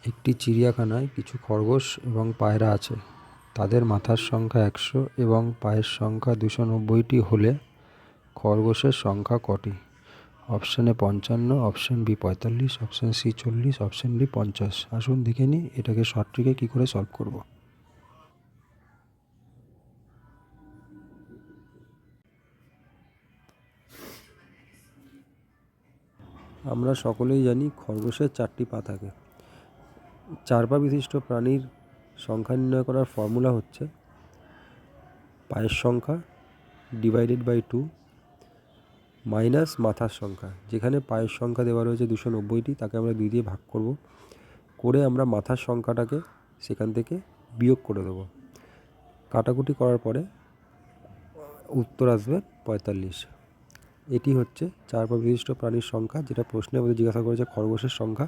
একটি চিড়িয়াখানায় কিছু খরগোশ এবং পায়রা আছে। তাদের মাথার সংখ্যা 100 এবং পায়ের সংখ্যা 290টি হলে খরগোশের সংখ্যা কটি? Option A 55, option B 45, option C 40, option D 50। আসুন দেখে নিই এটাকে শর্ট ট্রিকে কী করে সলভ করব। আমরা সকলেই জানি খরগোশের 4টি পা থাকে। 4 পা বিশিষ্ট প্রাণীর সংখ্যা নির্ণয় করার ফর্মুলা হচ্ছে পায়ের সংখ্যা ডিভাইডেড বাই 2 মাইনাস মাথার সংখ্যা। যেখানে পায়ের সংখ্যা দেওয়া রয়েছে 290টি, তাকে আমরা 2 দিয়ে ভাগ করে আমরা মাথার সংখ্যাটাকে সেখান থেকে বিয়োগ করে দেবো। কাটাকুটি করার পরে উত্তর আসবে 45। এটি হচ্ছে 4 পা বিশিষ্ট প্রাণীর সংখ্যা, যেটা প্রশ্নে আমাদের জিজ্ঞাসা করেছে খরগোশের সংখ্যা।